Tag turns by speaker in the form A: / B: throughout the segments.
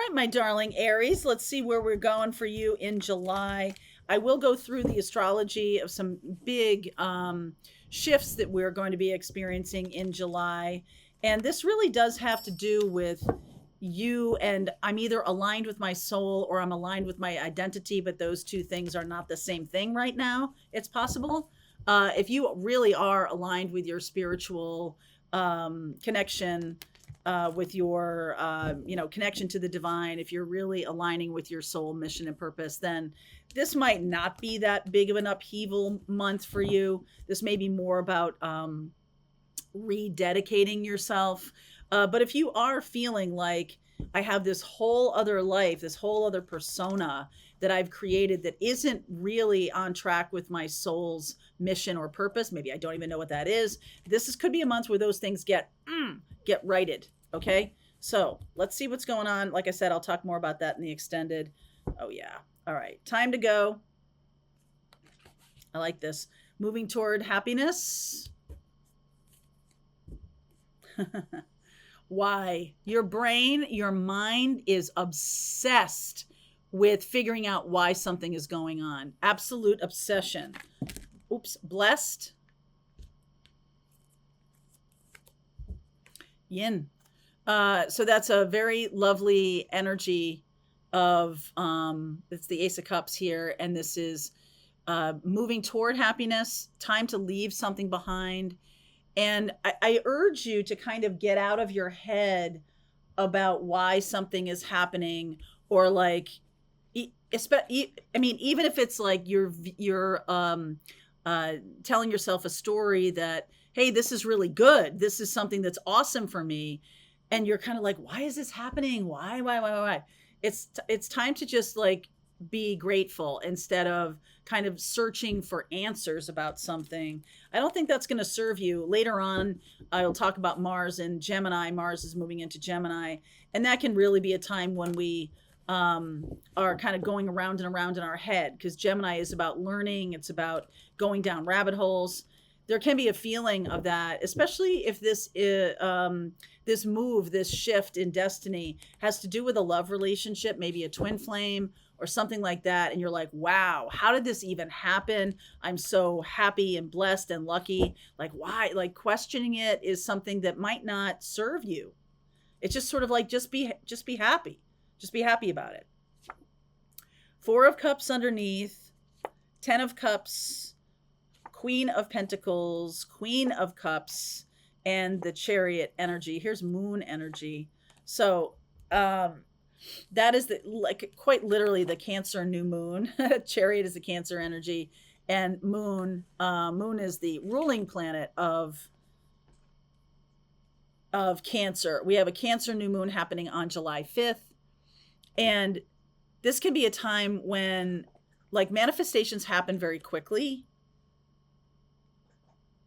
A: right, my darling Aries, let's see where we're going for you in July. I will go through the astrology of some big shifts that we're going to be experiencing in July. And this really does have to do with you, and I'm either aligned with my soul or I'm aligned with my identity, but those two things are not the same thing right now. It's possible. If you really are aligned with your spiritual connection, with your connection to the divine, if you're really aligning with your soul mission and purpose, then this might not be that big of an upheaval month for you. This may be more about rededicating yourself. But if you are feeling like I have this whole other life, this whole other persona that I've created that isn't really on track with my soul's mission or purpose, maybe I don't even know what that is. Could be a month where those things get righted. Okay, so let's see what's going on. Like I said, I'll talk more about that in the extended. Oh yeah. All right, time to go. I like this. Moving toward happiness. Why? Your brain, your mind is obsessed with figuring out why something is going on. Absolute obsession. Oops, blessed. Yin. So that's a very lovely energy of it's the Ace of Cups here, and this is moving toward happiness, time to leave something behind. And I urge you to kind of get out of your head about why something is happening, or like, I mean, even if it's like you're telling yourself a story that, hey, this is really good, this is something that's awesome for me, and you're kind of like, why is this happening? Why? It's time to just like be grateful instead of kind of searching for answers about something. I don't think that's going to serve you. Later on, I'll talk about Mars and Gemini. Mars is moving into Gemini, and that can really be a time when we are kind of going around and around in our head, because Gemini is about learning. It's about going down rabbit holes. There can be a feeling of that, especially if this this shift in destiny has to do with a love relationship, maybe a twin flame or something like that. And you're like, wow, how did this even happen? I'm so happy and blessed and lucky. Like, why? Like, questioning it is something that might not serve you. It's just sort of like, just be happy. Just be happy about it. 4 of Cups underneath, 10 of Cups, Queen of Pentacles, Queen of Cups, and the Chariot energy. Here's Moon energy. So that is quite literally the Cancer new moon. Chariot is the Cancer energy, and Moon is the ruling planet of Cancer. We have a Cancer new moon happening on July 5th. And this can be a time when like manifestations happen very quickly.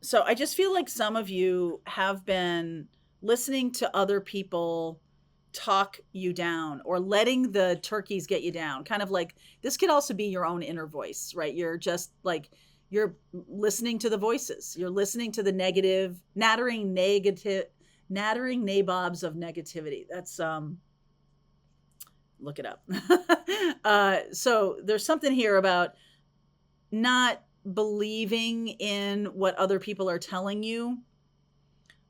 A: So I just feel like some of you have been listening to other people talk you down, or letting the turkeys get you down. Kind of like, this could also be your own inner voice, right? You're just like, you're listening to the voices. You're listening to the nattering nabobs of negativity. That's look it up. So there's something here about not believing in what other people are telling you,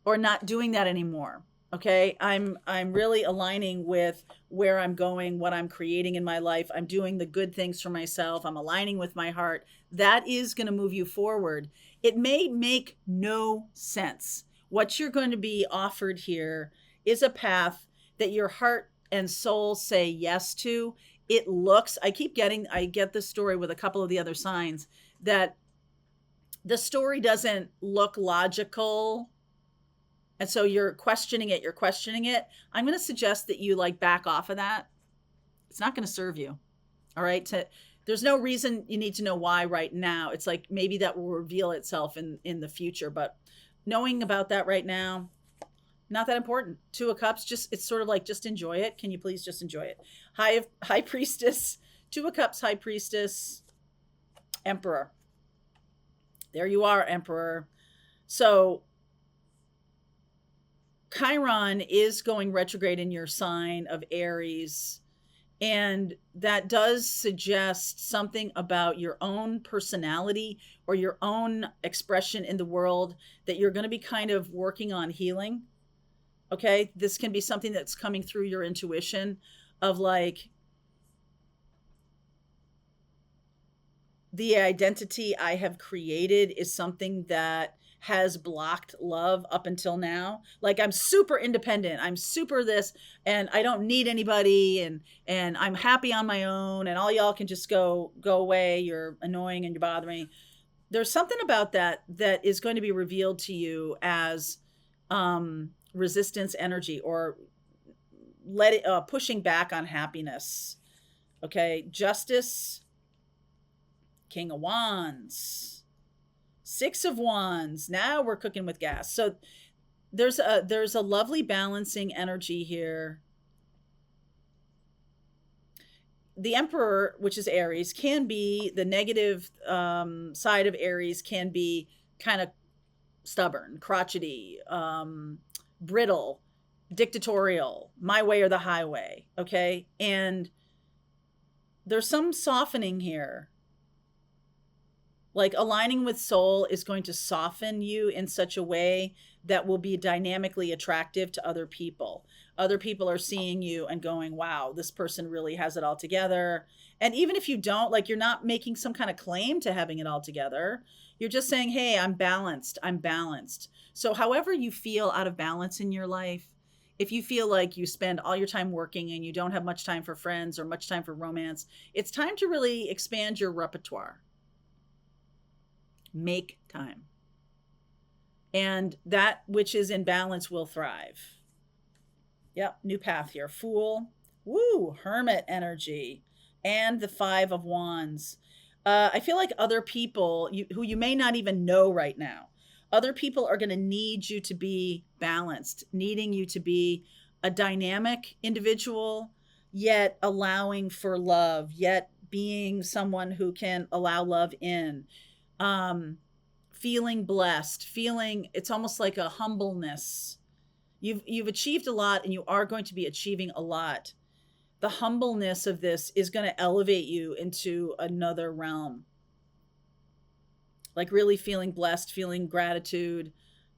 A: or not doing that anymore. Okay. I'm really aligning with where I'm going, what I'm creating in my life. I'm doing the good things for myself. I'm aligning with my heart. That is going to move you forward. It may make no sense. What you're going to be offered here is a path that your heart and soul say yes to. I get this story with a couple of the other signs, that the story doesn't look logical. And so you're questioning it. I'm going to suggest that you like back off of that. It's not going to serve you. All right. There's no reason you need to know why right now. It's like, maybe that will reveal itself in the future, but knowing about that right now, not that important. 2 of Cups, it's sort of like, just enjoy it. Can you please just enjoy it? High Priestess, 2 of Cups, High Priestess, Emperor. There you are, Emperor. So Chiron is going retrograde in your sign of Aries. And that does suggest something about your own personality or your own expression in the world that you're going to be kind of working on healing. Okay. This can be something that's coming through your intuition of like, the identity I have created is something that has blocked love up until now. Like I'm super independent, I'm super this, and I don't need anybody, and I'm happy on my own, and all y'all can just go away. You're annoying and you're bothering me. There's something about that that is going to be revealed to you as resistance energy, or let it pushing back on happiness. Okay, Justice, King of Wands, Six of Wands. Now we're cooking with gas. So there's a lovely balancing energy here. The Emperor, which is Aries, can be the negative side of Aries, can be kind of stubborn, crotchety, brittle, dictatorial, my way or the highway. Okay. And there's some softening here. Like aligning with soul is going to soften you in such a way that will be dynamically attractive to other people. Other people are seeing you and going, wow, this person really has it all together. And even if you don't, like, you're not making some kind of claim to having it all together. You're just saying, hey, I'm balanced. I'm balanced. So, however you feel out of balance in your life, if you feel like you spend all your time working and you don't have much time for friends or much time for romance, it's time to really expand your repertoire. Make time. And that which is in balance will thrive. Yep, new path here. Fool. Woo, Hermit energy. And the Five of Wands. I feel like other people who you may not even know right now, other people are going to need you to be balanced, needing you to be a dynamic individual, yet allowing for love, yet being someone who can allow love in. Feeling blessed, feeling, it's almost like a humbleness. You've achieved a lot, and you are going to be achieving a lot. The humbleness of this is going to elevate you into another realm. Like really feeling blessed, feeling gratitude,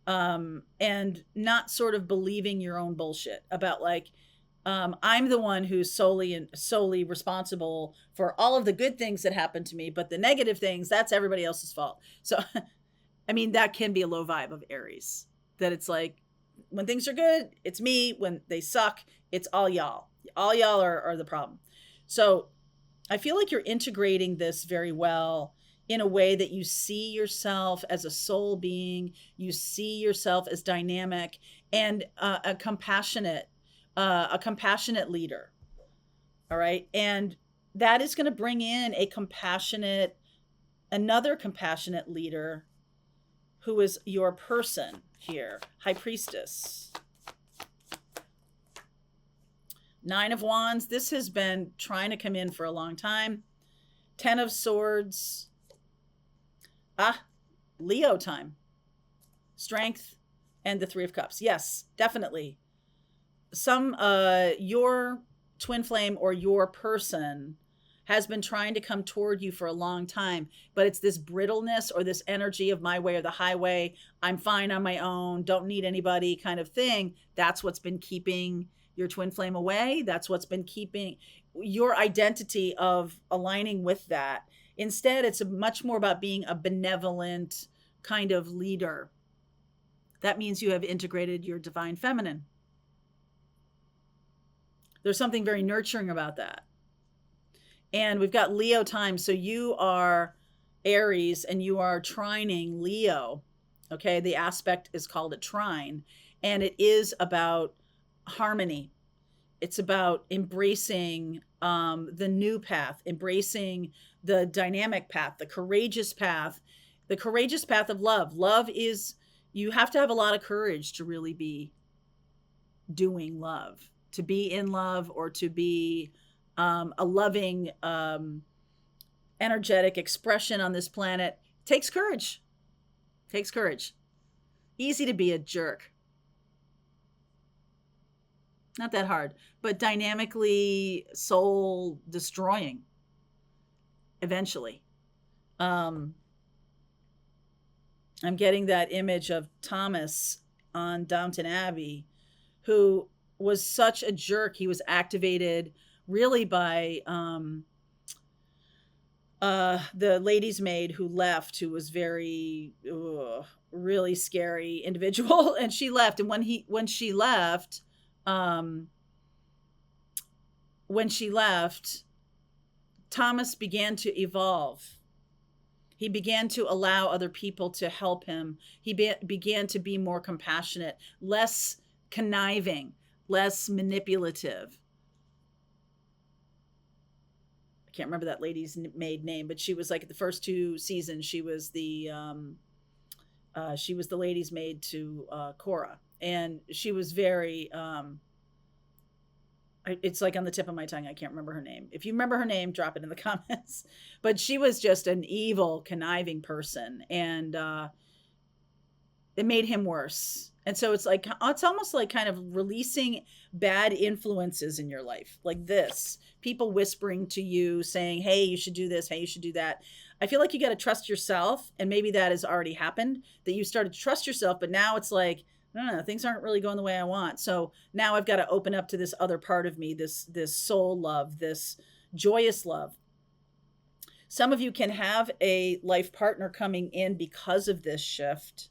A: and not sort of believing your own bullshit about like, I'm the one who's solely responsible for all of the good things that happen to me, but the negative things, that's everybody else's fault. So I mean, that can be a low vibe of Aries. That it's like, when things are good, it's me. When they suck, it's all y'all. All y'all are the problem. So I feel like you're integrating this very well in a way that you see yourself as a soul being, you see yourself as dynamic and a compassionate leader. All right. And that is going to bring in another compassionate leader who is your person here. High Priestess. Nine of Wands. This has been trying to come in for a long time. 10 of Swords. Leo time. Strength and the Three of Cups. Yes, definitely. Your twin flame or your person has been trying to come toward you for a long time, but it's this brittleness or this energy of my way or the highway. I'm fine on my own, don't need anybody kind of thing. That's what's been keeping your twin flame away. That's what's been keeping your identity of aligning with that. Instead, it's much more about being a benevolent kind of leader. That means you have integrated your divine feminine. There's something very nurturing about that. And we've got Leo time. So you are Aries and you are trining Leo. Okay. The aspect is called a trine. And it is about harmony. It's about embracing the new path, embracing the dynamic path, the courageous path of love. Love is, you have to have a lot of courage to really be doing love, to be in love, or to be a loving, energetic expression on this planet. Takes courage. Takes courage. Easy to be a jerk. not that hard, but dynamically soul destroying eventually. Um, I'm getting that image of Thomas on Downton Abbey, who was such a jerk. He was activated really by the lady's maid who left, who was very really scary individual, and she left. And when she left, um, when she left, Thomas began to evolve. He began to allow other people to help him. He began to be more compassionate, less conniving, less manipulative. I can't remember that lady's maid name, but she was like the first two seasons. She was the lady's maid to Cora, and she was very. It's like on the tip of my tongue. I can't remember her name. If you remember her name, drop it in the comments. But she was just an evil, conniving person, and it made him worse. And so it's like, it's almost like kind of releasing bad influences in your life, like this people whispering to you saying, hey, you should do this, hey, you should do that. I feel like you got to trust yourself, and maybe that has already happened, that you started to trust yourself, but now it's like, no, things aren't really going the way I want. So now I've got to open up to this other part of me, this soul love, this joyous love. Some of you can have a life partner coming in because of this shift.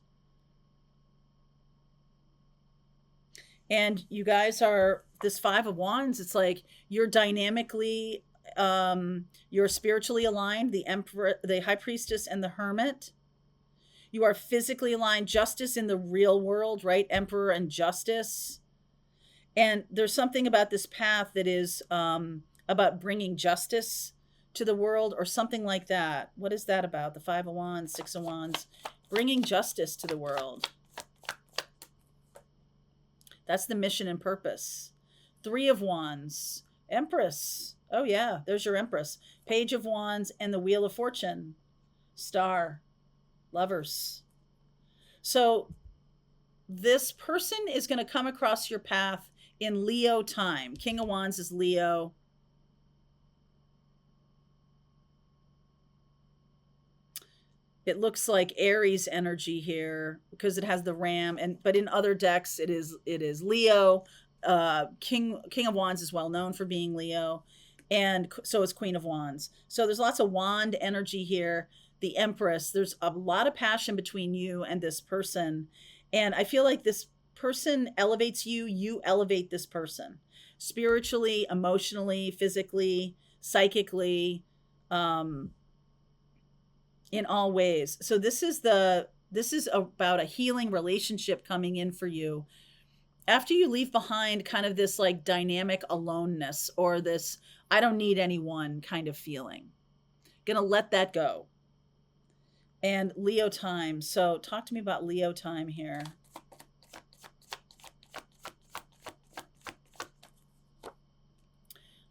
A: And you guys are this Five of Wands. It's like you're dynamically, you're spiritually aligned, the Emperor, the High Priestess, and the Hermit. You are physically aligned, justice in the real world, right? Emperor and justice. And there's something about this path that is about bringing justice to the world, or something like that. What is that about? The Five of Wands, Six of Wands, bringing justice to the world. That's the mission and purpose. Three of Wands, Empress. Oh yeah, there's your Empress. Page of Wands and the Wheel of Fortune. Star. Lovers. So this person is going to come across your path in Leo time. King of Wands is Leo. It looks like Aries energy here because it has the ram, but in other decks it is Leo. King of Wands is well known for being Leo, and so is Queen of Wands. So there's lots of wand energy here. The Empress, there's a lot of passion between you and this person. And I feel like this person elevates you, you elevate this person spiritually, emotionally, physically, psychically, in all ways. So this is about a healing relationship coming in for you after you leave behind kind of this like dynamic aloneness, or this I don't need anyone kind of feeling. Gonna let that go. And Leo time. So talk to me about Leo time here.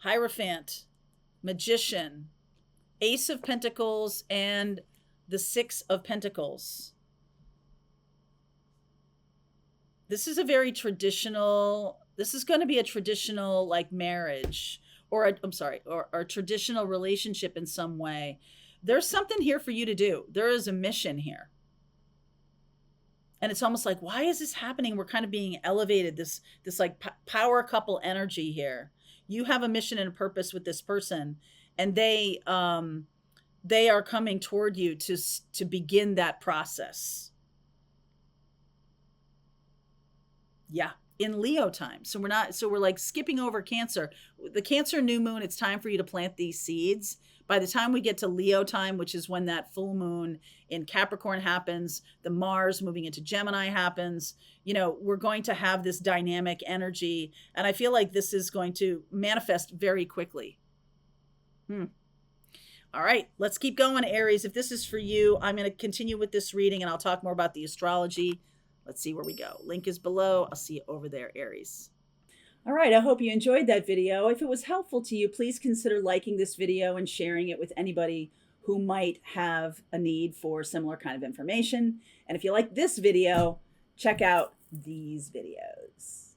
A: Hierophant, Magician, Ace of Pentacles, and the Six of Pentacles. This is a very traditional, this is going to be a traditional like marriage, or a traditional relationship in some way. There's something here for you to do. There is a mission here. And it's almost like, why is this happening? We're kind of being elevated, this like power couple energy here. You have a mission and a purpose with this person, and they are coming toward you to begin that process. Yeah, in Leo time. So we're like skipping over Cancer. The Cancer new moon, it's time for you to plant these seeds. By the time we get to Leo time, which is when that full moon in Capricorn happens, the Mars moving into Gemini happens, we're going to have this dynamic energy. And I feel like this is going to manifest very quickly. All right, let's keep going, Aries. If this is for you, I'm going to continue with this reading, and I'll talk more about the astrology. Let's see where we go. Link is below. I'll see you over there, Aries. All right, I hope you enjoyed that video. If it was helpful to you, please consider liking this video and sharing it with anybody who might have a need for similar kind of information. And if you like this video, check out these videos.